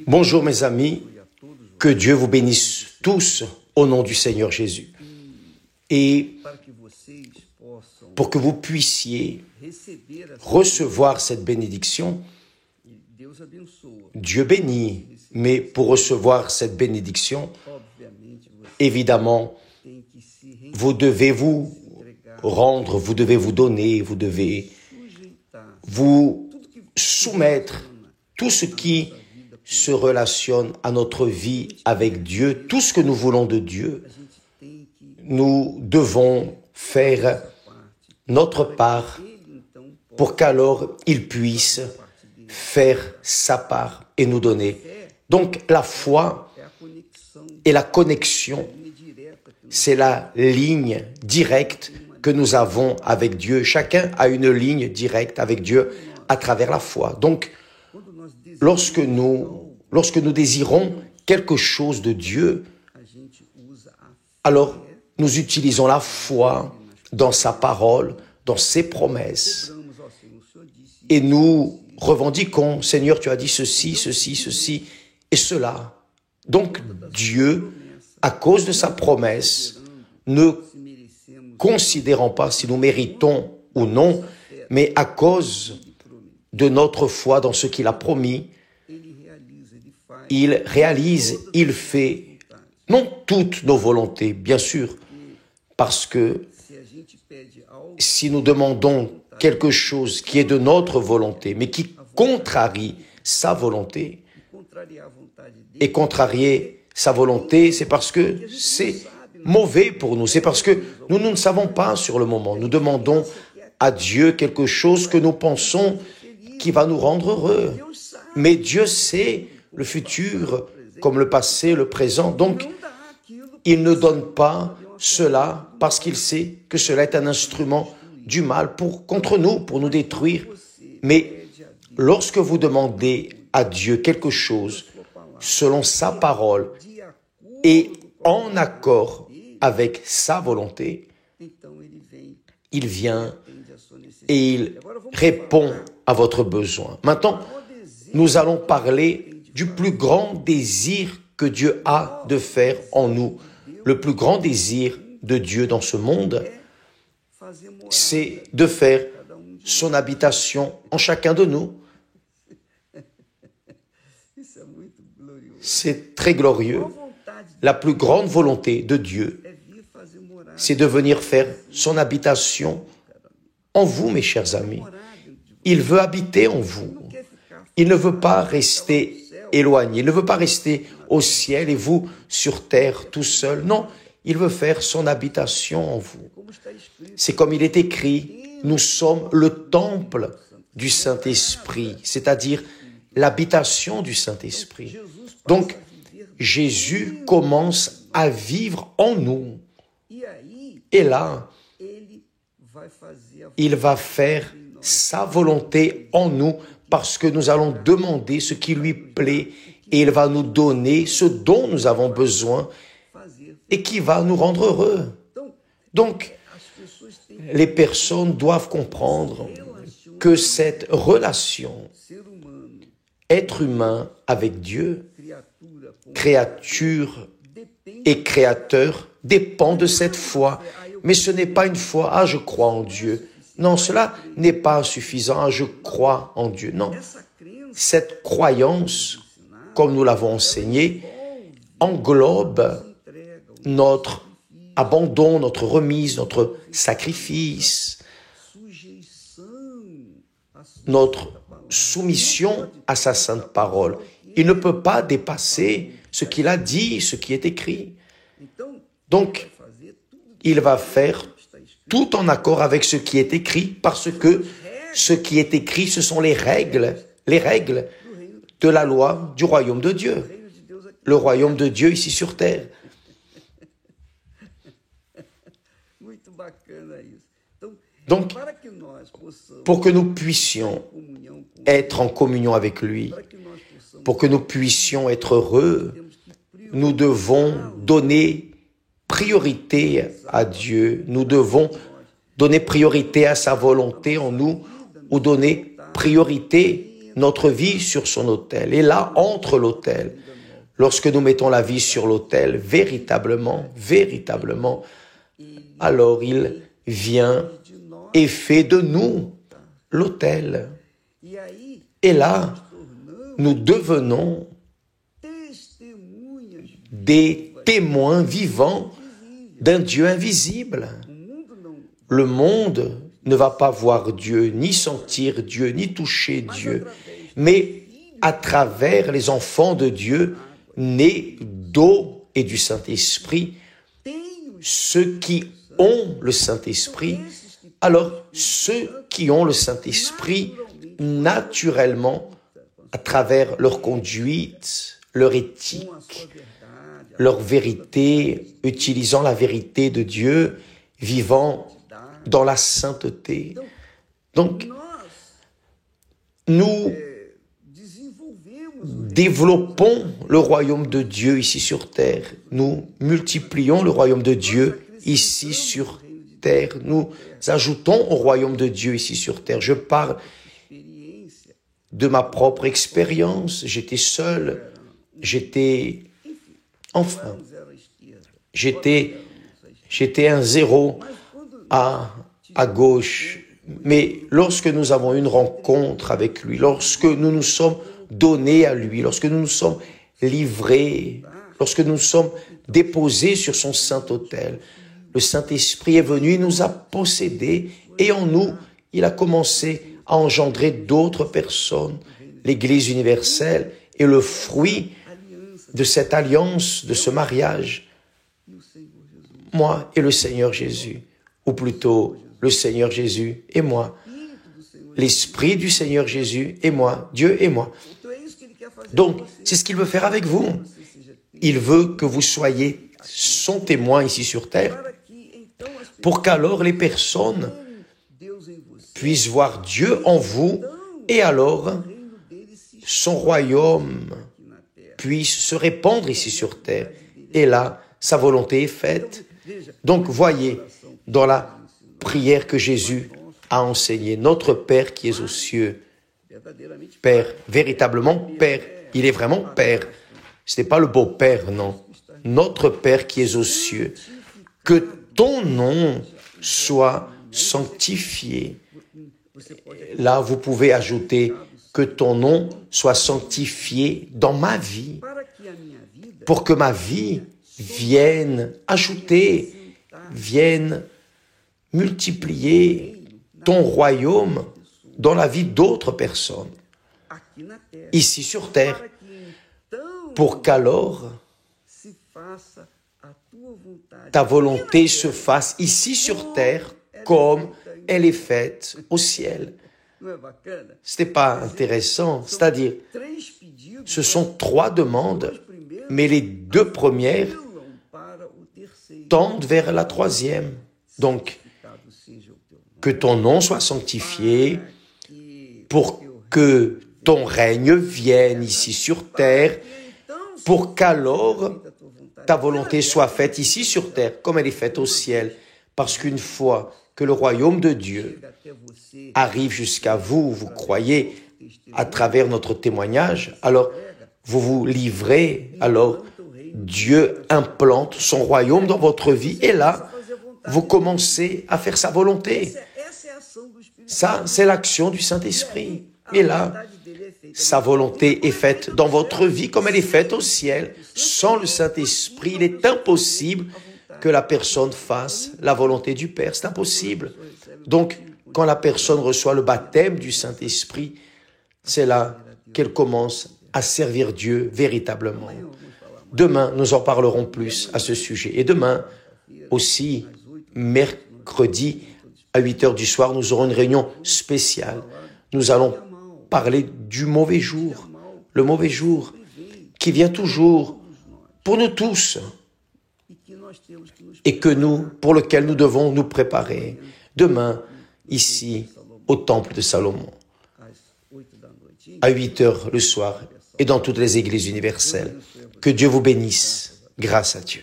Bonjour mes amis, que Dieu vous bénisse tous au nom du Seigneur Jésus. Et pour que vous puissiez recevoir cette bénédiction, Dieu bénit, mais pour recevoir cette bénédiction, évidemment, vous devez vous rendre, vous devez vous donner, vous devez vous soumettre. Tout ce qui se relationne à notre vie avec Dieu, tout ce que nous voulons de Dieu, nous devons faire notre part pour qu'alors il puisse faire sa part et nous donner. Donc la foi et la connexion, c'est la ligne directe que nous avons avec Dieu. Chacun a une ligne directe avec Dieu à travers la foi. Donc, lorsque nous désirons quelque chose de Dieu, alors nous utilisons la foi dans sa parole, dans ses promesses. Et nous revendiquons, Seigneur, tu as dit ceci, ceci, ceci et cela. Donc Dieu, à cause de sa promesse, ne considérant pas si nous méritons ou non, mais à cause de notre foi dans ce qu'il a promis, il réalise, il fait, non toutes nos volontés, bien sûr, parce que si nous demandons quelque chose qui est de notre volonté, mais qui contrarie sa volonté, et contrarier sa volonté, c'est parce que c'est mauvais pour nous, c'est parce que nous ne savons pas sur le moment. Nous demandons à Dieu quelque chose que nous pensons qui va nous rendre heureux. Mais Dieu sait le futur comme le passé, le présent. Donc, il ne donne pas cela parce qu'il sait que cela est un instrument du mal contre nous, pour nous détruire. Mais lorsque vous demandez à Dieu quelque chose selon sa parole et en accord avec sa volonté, il vient et il répond à votre besoin. Maintenant, nous allons parler du plus grand désir que Dieu a de faire en nous. Le plus grand désir de Dieu dans ce monde, c'est de faire son habitation en chacun de nous. C'est très glorieux. La plus grande volonté de Dieu, c'est de venir faire son habitation en vous, mes chers amis. Il veut habiter en vous. Il ne veut pas rester éloigné. Il ne veut pas rester au ciel et vous sur terre tout seul. Non, il veut faire son habitation en vous. C'est comme il est écrit, nous sommes le temple du Saint-Esprit, c'est-à-dire l'habitation du Saint-Esprit. Donc, Jésus commence à vivre en nous. Et là, il va faire sa volonté en nous parce que nous allons demander ce qui lui plaît et il va nous donner ce dont nous avons besoin et qui va nous rendre heureux. Donc, les personnes doivent comprendre que cette relation être humain avec Dieu, créature et créateur, dépend de cette foi. Mais ce n'est pas une foi, « Ah, je crois en Dieu ». Non, cela n'est pas suffisant, « Ah, je crois en Dieu ». Non, cette croyance, comme nous l'avons enseigné, englobe notre abandon, notre remise, notre sacrifice, notre soumission à sa sainte parole. Il ne peut pas dépasser ce qu'il a dit, ce qui est écrit. Donc, il va faire tout en accord avec ce qui est écrit, parce que ce qui est écrit, ce sont les règles de la loi du royaume de Dieu. Le royaume de Dieu ici sur terre. Donc, pour que nous puissions être en communion avec lui, pour que nous puissions être heureux, nous devons donner priorité à Dieu, nous devons donner priorité à sa volonté en nous, ou donner priorité notre vie sur son autel. Et là, entre l'autel, lorsque nous mettons la vie sur l'autel, véritablement, alors il vient et fait de nous l'autel. Et là, nous devenons des témoins vivants d'un Dieu invisible. Le monde ne va pas voir Dieu, ni sentir Dieu, ni toucher Dieu, mais à travers les enfants de Dieu, nés d'eau et du Saint-Esprit, ceux qui ont le Saint-Esprit, alors ceux qui ont le Saint-Esprit, naturellement, à travers leur conduite, leur éthique, leur vérité, utilisant la vérité de Dieu, vivant dans la sainteté. Donc, nous développons le royaume de Dieu ici sur terre. Nous multiplions le royaume de Dieu ici sur terre. Nous ajoutons au royaume de Dieu ici sur terre. Je parle de ma propre expérience. J'étais seul. J'étais un zéro à gauche. Mais lorsque nous avons une rencontre avec lui, lorsque nous nous sommes donnés à lui, lorsque nous nous sommes livrés, lorsque nous nous sommes déposés sur son Saint-Autel, le Saint-Esprit est venu, il nous a possédés et en nous, il a commencé à engendrer d'autres personnes. L'Église universelle est le fruit de cette alliance, de ce mariage. Moi et le Seigneur Jésus, ou plutôt le Seigneur Jésus et moi, l'Esprit du Seigneur Jésus et moi, Dieu et moi. Donc, c'est ce qu'il veut faire avec vous. Il veut que vous soyez son témoin ici sur terre, pour qu'alors les personnes puissent voir Dieu en vous, et alors son royaume puisse se répandre ici sur terre. Et là, sa volonté est faite. Donc, voyez, dans la prière que Jésus a enseignée, notre Père qui es aux cieux, Père, véritablement Père, il est vraiment Père. Ce n'est pas le beau-père, non. Notre Père qui es aux cieux, que ton nom soit sanctifié. Là, vous pouvez ajouter que ton nom soit sanctifié dans ma vie, pour que ma vie vienne ajouter, vienne multiplier ton royaume dans la vie d'autres personnes, ici sur terre, pour qu'alors ta volonté se fasse ici sur terre comme elle est faite au ciel. Ce n'est pas intéressant, c'est-à-dire, ce sont 3 demandes, mais les 2 premières tendent vers la 3e. Donc, que ton nom soit sanctifié, pour que ton règne vienne ici sur terre, pour qu'alors ta volonté soit faite ici sur terre, comme elle est faite au ciel. Parce qu'une fois que le royaume de Dieu arrive jusqu'à vous, vous croyez à travers notre témoignage, alors vous vous livrez, alors Dieu implante son royaume dans votre vie, et là, vous commencez à faire sa volonté. Ça, c'est l'action du Saint-Esprit. Et là, sa volonté est faite dans votre vie comme elle est faite au ciel. Sans le Saint-Esprit, il est impossible que la personne fasse la volonté du Père. C'est impossible. Donc, quand la personne reçoit le baptême du Saint-Esprit, c'est là qu'elle commence à servir Dieu véritablement. Demain, nous en parlerons plus à ce sujet. Et demain, aussi, mercredi, à 8h du soir, nous aurons une réunion spéciale. Nous allons parler du mauvais jour. Le mauvais jour qui vient toujours pour nous tous et pour lequel nous devons nous préparer. Demain, ici, au temple de Salomon, à 8h le soir et dans toutes les églises universelles. Que Dieu vous bénisse. Grâce à Dieu.